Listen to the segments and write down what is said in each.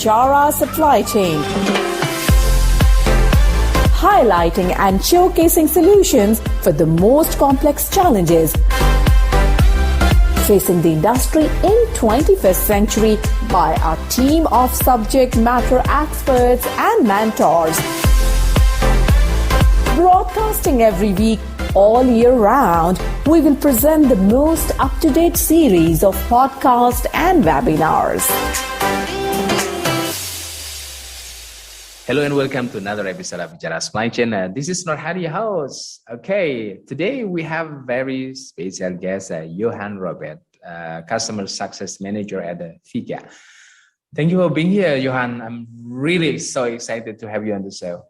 HR supply chain, highlighting and showcasing solutions for the most complex challenges facing the industry in 21st century by our team of subject matter experts and mentors. Broadcasting every week, all year round, we will present the most up-to-date series of podcasts and webinars. Hello and welcome to another episode of Bicara Supply Chain. This is Norhadi, host. Okay, today we have very special guest, Johann Robette, Customer Success Manager at Vekia. Thank you for being here, Johann. I'm really so excited to have you on the show.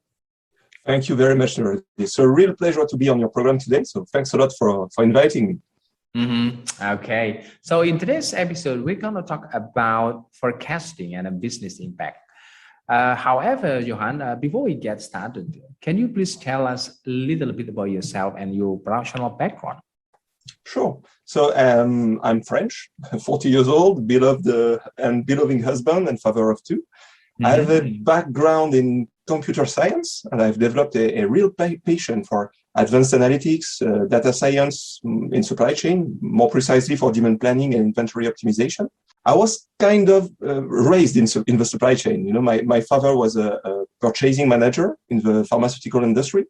Thank you very much, Norhadi. It's a real pleasure to be on your program today. So thanks a lot for inviting me. Okay, so in today's episode, we're going to talk about forecasting and a business impact. However, Johann, before we get started, can you please tell us a little bit about yourself and your professional background? Sure. So I'm French, 40 years old, beloved husband and father of two. I have a background in computer science, and I've developed a real passion for advanced analytics, data science in supply chain, more precisely for demand planning and inventory optimization. I was kind of raised in the supply chain. You know, my father was a purchasing manager in the pharmaceutical industry.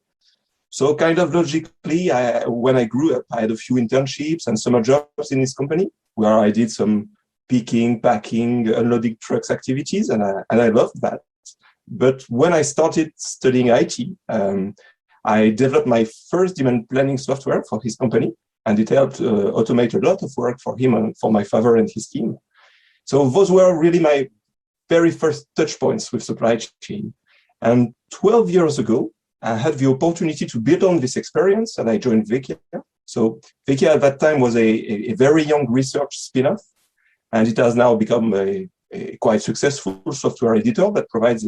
So kind of logically, when I grew up, I had a few internships and summer jobs in his company where I did some picking, packing, unloading trucks activities, and I loved that. But when I started studying IT, I developed my first demand planning software for his company, and it helped automate a lot of work for him and for my father and his team. So those were really my very first touch points with supply chain. And 12 years ago, I had the opportunity to build on this experience, and I joined Vekia. So Vekia at that time was a very young research spin-off, and it has now become a quite successful software editor that provides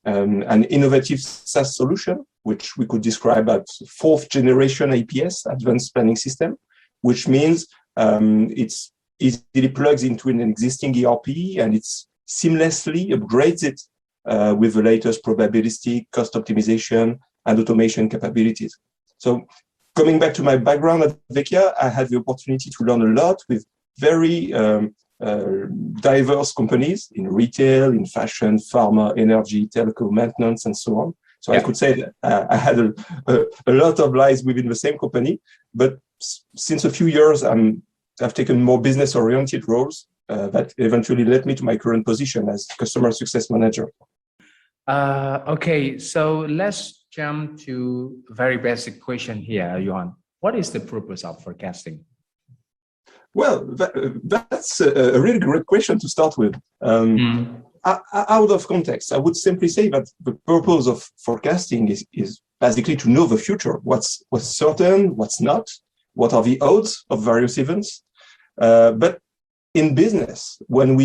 an innovative SaaS solution, which we could describe as fourth generation APS, Advanced Planning System, which means it's easily plugs into an existing ERP and it's seamlessly upgrades it with the latest probabilistic, cost optimization, and automation capabilities. So coming back to my background at Vekia, I had the opportunity to learn a lot with very diverse companies in retail, in fashion, pharma, energy, telco, maintenance, and so on. So I could say that I had a lot of lives within the same company, but since a few years, I've taken more business-oriented roles that eventually led me to my current position as customer success manager. Okay, so let's jump to a very basic question here, Johann. What is the purpose of forecasting? Well, that's a really great question to start with. Out of context, I would simply say that the purpose of forecasting is basically to know the future, what's certain, what's not, what are the odds of various events. But in business, when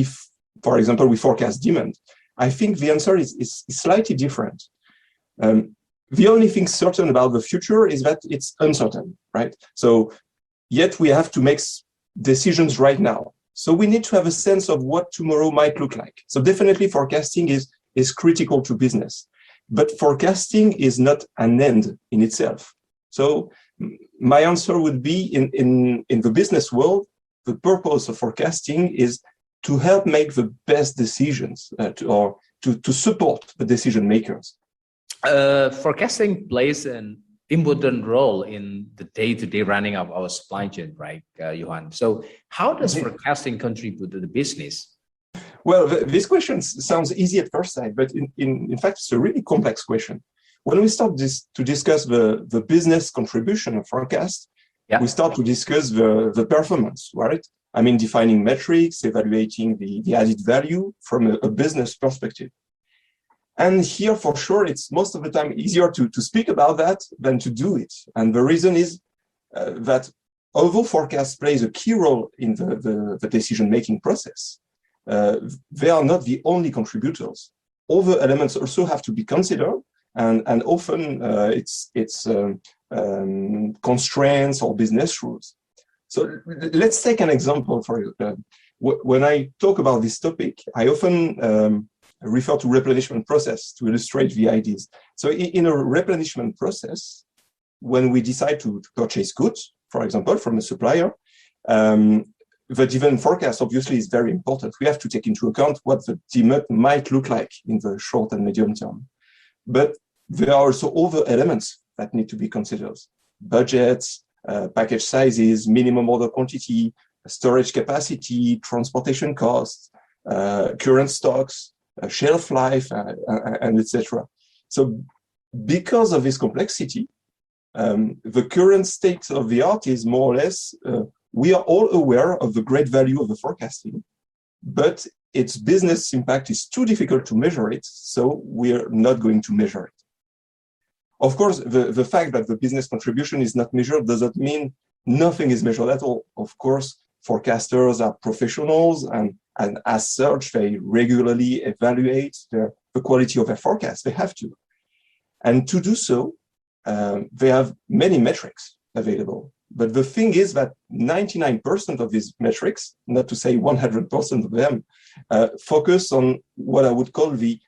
for example, we forecast demand, I think the answer is slightly different. The only thing certain about the future is that it's uncertain, right? So yet we have to make decisions right now. So we need to have a sense of what tomorrow might look like. So definitely forecasting is critical to business, but forecasting is not an end in itself. So my answer would be in the business world, the purpose of forecasting is to help make the best decisions to support the decision makers. Forecasting plays an important role in the day-to-day running of our supply chain, right, Johann? So how does forecasting contribute to the business? Well, this question sounds easy at first sight, but in fact, it's a really complex question. When we start to discuss the business contribution of forecast, we start to discuss the performance, right? I mean, defining metrics, evaluating the added value from a business perspective. And here, for sure, it's most of the time easier to speak about that than to do it. And the reason is that although forecast plays a key role in the decision-making process, they are not the only contributors. Other elements also have to be considered, and often it's constraints or business rules. So let's take an example. When I talk about this topic, I often refer to replenishment process to illustrate the ideas. So in a replenishment process, when we decide to purchase goods, for example, from a supplier, the demand forecast obviously is very important. We have to take into account what the demand might look like in the short and medium term. But there are also other elements that need to be considered. Budgets, package sizes, minimum order quantity, storage capacity, transportation costs, current stocks, shelf life, and etc. So because of this complexity, the current state of the art is more or less, we are all aware of the great value of the forecasting, but its business impact is too difficult to measure it, so we're not going to measure it. Of course, the fact that the business contribution is not measured doesn't mean nothing is measured at all. Of course, forecasters are professionals, and as such, they regularly evaluate the quality of their forecast. They have to. And to do so, they have many metrics available. But the thing is that 99% of these metrics, not to say 100% of them, focus on what I would call the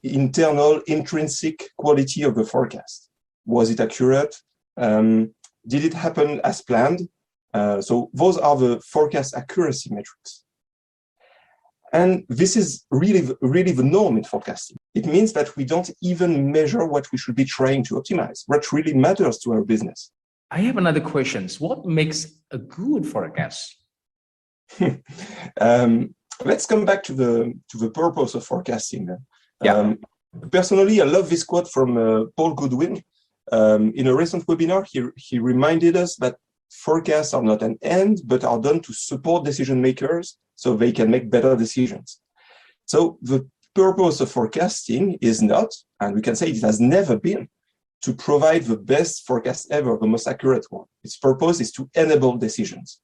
internal intrinsic quality of the forecast. Was it accurate? Did it happen as planned? So those are the forecast accuracy metrics. And this is really the norm in forecasting. It means that we don't even measure what we should be trying to optimize, what really matters to our business. I have another question. What makes a good forecast? Let's come back to the purpose of forecasting. Personally, I love this quote from Paul Goodwin. In a recent webinar, he reminded us that forecasts are not an end, but are done to support decision makers so they can make better decisions. So the purpose of forecasting is not, and we can say it has never been, to provide the best forecast ever, the most accurate one. Its purpose is to enable decisions.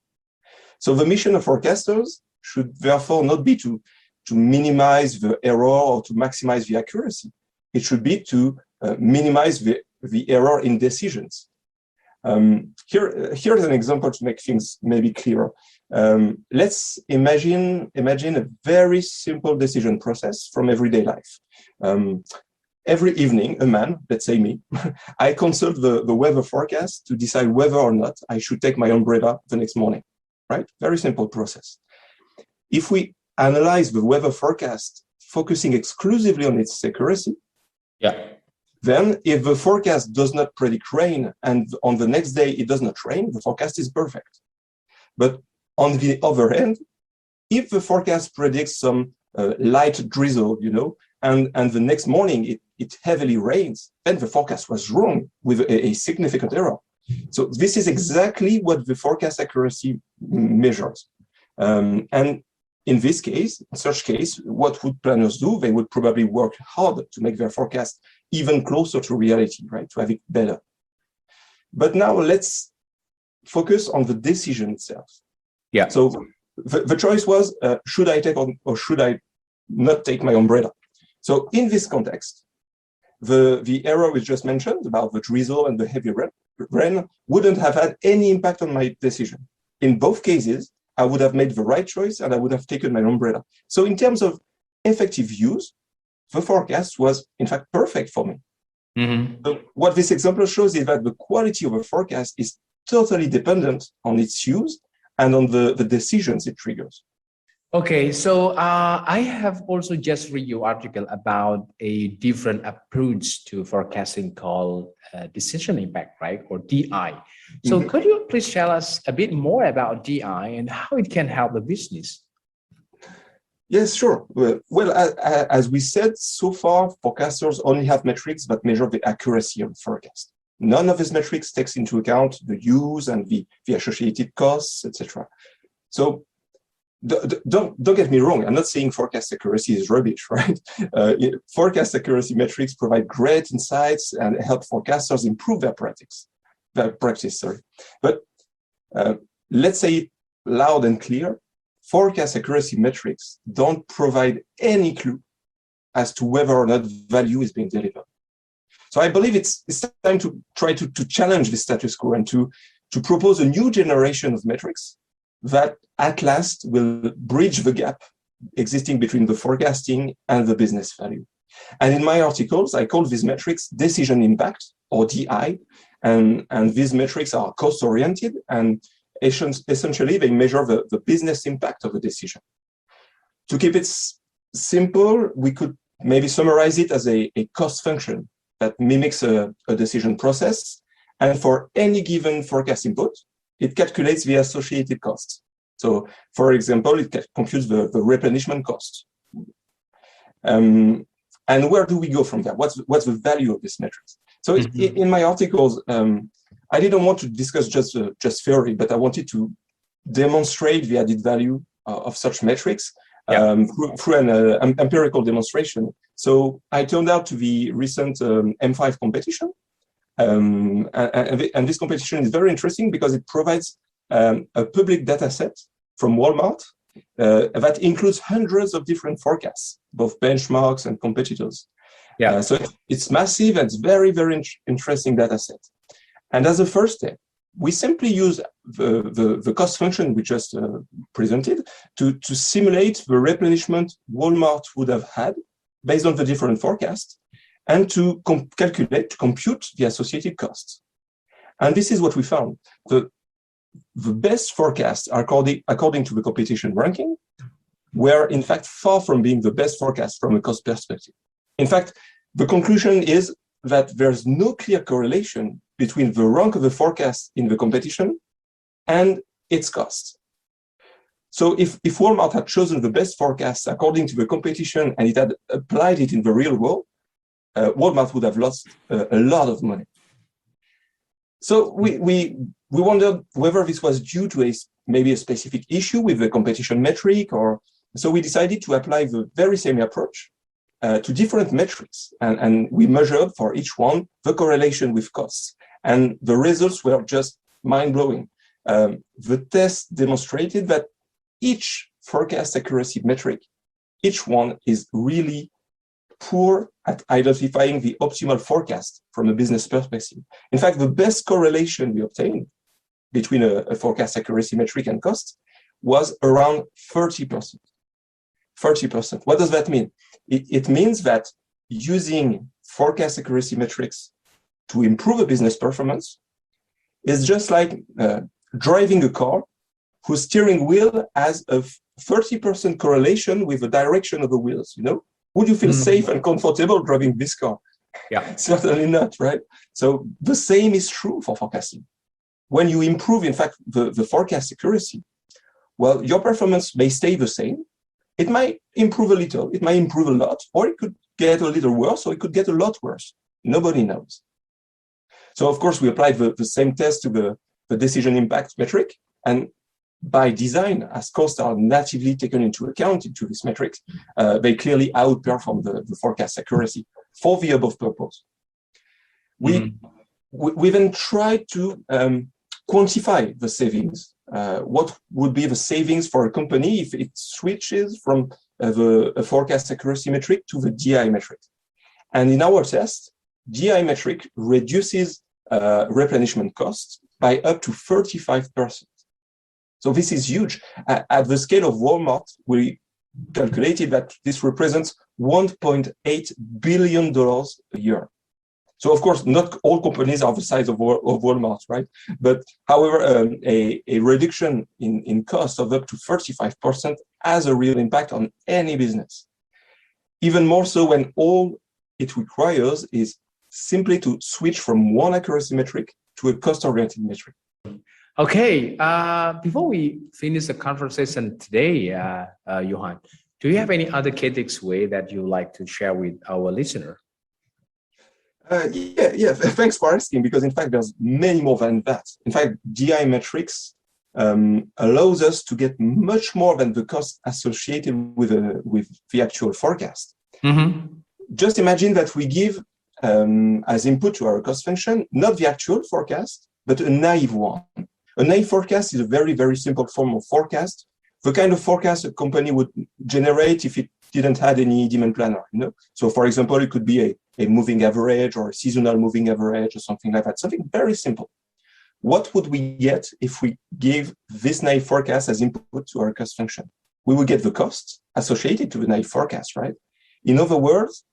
So the mission of forecasters should therefore not be to minimize the error or to maximize the accuracy. It should be to minimize the error in decisions. Here's an example to make things maybe clearer. Let's imagine a very simple decision process from everyday life. Every evening, a man, let's say me, I consult the weather forecast to decide whether or not I should take my umbrella the next morning, right? Very simple process. If we analyze the weather forecast focusing exclusively on its accuracy, then if the forecast does not predict rain and on the next day it does not rain, the forecast is perfect. But on the other hand, if the forecast predicts some light drizzle, and the next morning it heavily rains, then the forecast was wrong with a significant error. So this is exactly what the forecast accuracy measures. And in this case, in such case, what would planners do? They would probably work hard to make their forecast even closer to reality, right? To have it better. But now let's focus on the decision itself. So the choice was, should I take or should I not take my umbrella? So in this context, the error we just mentioned about the drizzle and the heavy rain wouldn't have had any impact on my decision. In both cases, I would have made the right choice and I would have taken my umbrella. So in terms of effective use, the forecast was in fact perfect for me. So what this example shows is that the quality of a forecast is totally dependent on its use and on the decisions it triggers. Okay, so I have also just read your article about a different approach to forecasting called decision impact, right? Or DI. So could you please tell us a bit more about DI and how it can help the business? Yes, sure. Well, as we said, so far, forecasters only have metrics that measure the accuracy of the forecast. None of these metrics takes into account the use and the associated costs, etc. So don't get me wrong. I'm not saying forecast accuracy is rubbish, right? Forecast accuracy metrics provide great insights and help forecasters improve their practice. But let's say it loud and clear. Forecast accuracy metrics don't provide any clue as to whether or not value is being delivered. So I believe it's time to try to challenge the status quo and to propose a new generation of metrics that at last will bridge the gap existing between the forecasting and the business value. And in my articles, I call these metrics decision impact, or DI, and these metrics are cost-oriented, and essentially they measure the business impact of a decision. To keep it simple, we could maybe summarize it as a cost function that mimics a decision process, and for any given forecast input, it calculates the associated costs. So, for example, it computes the replenishment cost. And where do we go from there? What's the value of this metrics? So in my articles, I didn't want to discuss just theory, but I wanted to demonstrate the added value of such metrics through an empirical demonstration. So I turned out to the recent M5 competition. And this competition is very interesting because it provides a public data set from Walmart that includes hundreds of different forecasts, both benchmarks and competitors. So it's massive and it's very, very interesting data set. And as a first step, we simply use the cost function we just presented to simulate the replenishment Walmart would have had based on the different forecasts, and to compute the associated costs. And this is what we found. The best forecasts, according to the competition ranking, were in fact far from being the best forecast from a cost perspective. In fact, the conclusion is that there's no clear correlation between the rank of the forecast in the competition and its cost. So if Walmart had chosen the best forecast according to the competition and it had applied it in the real world, Walmart would have lost a lot of money. So we wondered whether this was due to maybe a specific issue with the competition metric, or so we decided to apply the very same approach to different metrics, and we measured for each one the correlation with costs, and the results were just mind-blowing. The test demonstrated that each forecast accuracy metric, each one is really poor at identifying the optimal forecast from a business perspective. In fact, the best correlation we obtained between a forecast accuracy metric and cost was around 30%. 30%. What does that mean? It means that using forecast accuracy metrics to improve a business performance is just like driving a car whose steering wheel has a 30% correlation with the direction of the wheels, Would you feel safe and comfortable driving this car? Yeah. Certainly not, right? So the same is true for forecasting. When you improve, in fact, the forecast accuracy, well, your performance may stay the same. It might improve a little, it might improve a lot, or it could get a little worse, or it could get a lot worse. Nobody knows. So, of course, we applied the same test to the decision impact metric, and by design, as costs are natively taken into account into this metrics, they clearly outperform the forecast accuracy for the above purpose. We then tried to quantify the savings. What would be the savings for a company if it switches from a forecast accuracy metric to the DI metric? And in our test, DI metric reduces replenishment costs by up to 35%. So this is huge. At the scale of Walmart, we calculated that this represents $1.8 billion a year. So, of course, not all companies are the size of Walmart, right? But, however, a reduction in cost of up to 35% has a real impact on any business. Even more so when all it requires is simply to switch from one accuracy metric to a cost-oriented metric. Okay, before we finish the conversation today, Johann, do you have any other KTX way that you like to share with our listener? Yeah. Thanks for asking, because in fact, there's many more than that. In fact, DI metrics allows us to get much more than the cost associated with the actual forecast. Just imagine that we give as input to our cost function, not the actual forecast, but a naive one. A naive forecast is a very, very simple form of forecast, the kind of forecast a company would generate if it didn't have any demand planner. So, for example, it could be a moving average or a seasonal moving average or something like that, something very simple. What would we get if we gave this naive forecast as input to our cost function? we would get the costs associated to the naive forecast, right? In other words,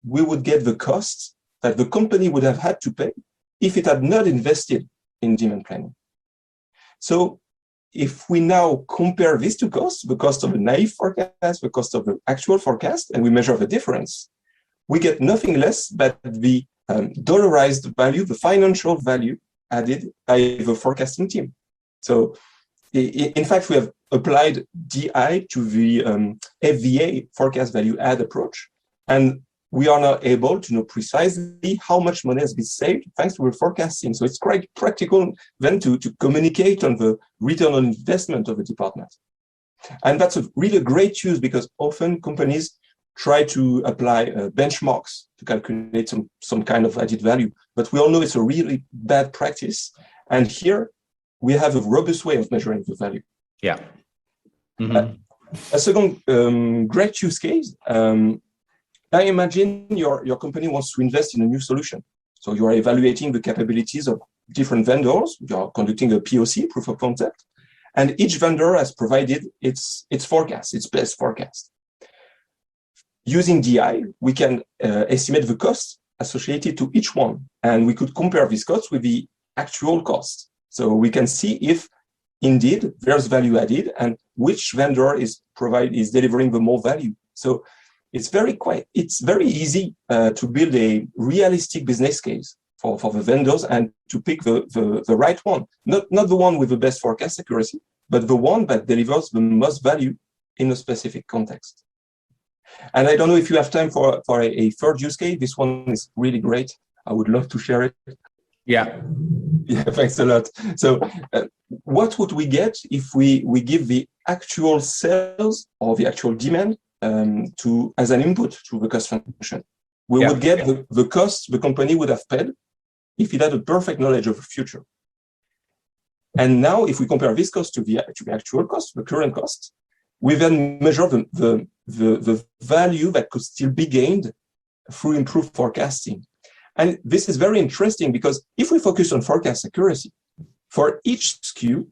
we would get the costs that the company would have had to pay if it had not invested in demand planning. So if we now compare these two costs, the cost of the naive forecast, the cost of the actual forecast, and we measure the difference, we get nothing less but the dollarized value, the financial value added by the forecasting team. So in fact, we have applied DI to the FVA, forecast value add approach, and we are now able to know precisely how much money has been saved thanks to the forecasting. So it's quite practical then to communicate on the return on investment of the department. And that's a really great use because often companies try to apply benchmarks to calculate some kind of added value, but we all know it's a really bad practice. And here we have a robust way of measuring the value. Yeah. Mm-hmm. A second great use case, now imagine your company wants to invest in a new solution. So you are evaluating the capabilities of different vendors. You are conducting a POC, proof of concept, and each vendor has provided its forecast, its best forecast. Using DI, we can estimate the costs associated to each one, and we could compare these costs with the actual cost. So we can see if indeed there's value added and which vendor is delivering the more value. So it's very easy to build a realistic business case for the vendors and to pick the right one, not the one with the best forecast accuracy, but the one that delivers the most value in a specific context. And I don't know if you have time for a third use case. This one is really great. I would love to share it. Yeah. Yeah, thanks a lot. So what would we get if we give the actual sales or the actual demand as an input to the cost function? We would get the cost the company would have paid if it had a perfect knowledge of the future. And now if we compare this cost to the actual cost, the current cost, we then measure the value that could still be gained through improved forecasting. And this is very interesting because if we focus on forecast accuracy, for each SKU,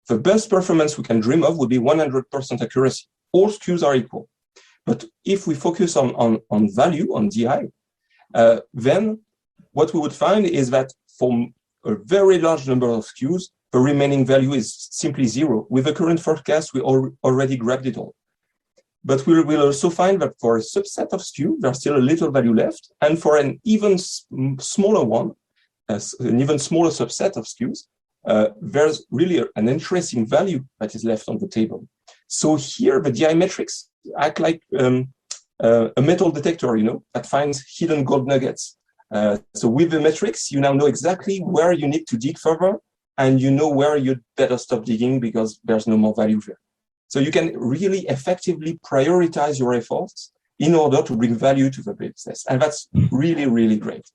the best performance we can dream of would be 100% accuracy. All SKUs are equal. But if we focus on value, on DI, then what we would find is that for a very large number of SKUs, the remaining value is simply zero. With the current forecast, we already grabbed it all. But we will also find that for a subset of SKU, there's still a little value left. And for an even smaller one, an even smaller subset of SKUs, there's really an interesting value that is left on the table. So here, the DI metrics act like a metal detector, that finds hidden gold nuggets. So with the metrics, you now know exactly where you need to dig further, and you know where you'd better stop digging because there's no more value there. So you can really effectively prioritize your efforts in order to bring value to the business. And that's really, really great.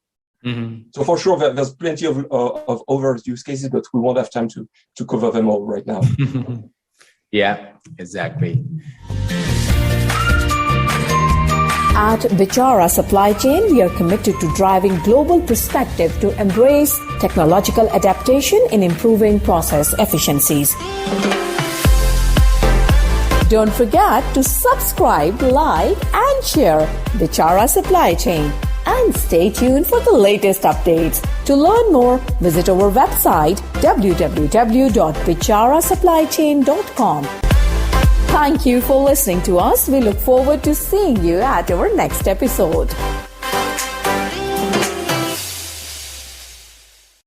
Mm-hmm. So for sure, there's plenty of other use cases, but we won't have time to cover them all right now. Yeah, exactly. At Bichara Supply Chain, we are committed to driving global perspective to embrace technological adaptation in improving process efficiencies. Don't forget to subscribe, like, and share Bichara Supply Chain. And stay tuned for the latest updates. To learn more, visit our website www.bicharasupplychain.com. Thank you for listening to us. We look forward to seeing you at our next episode.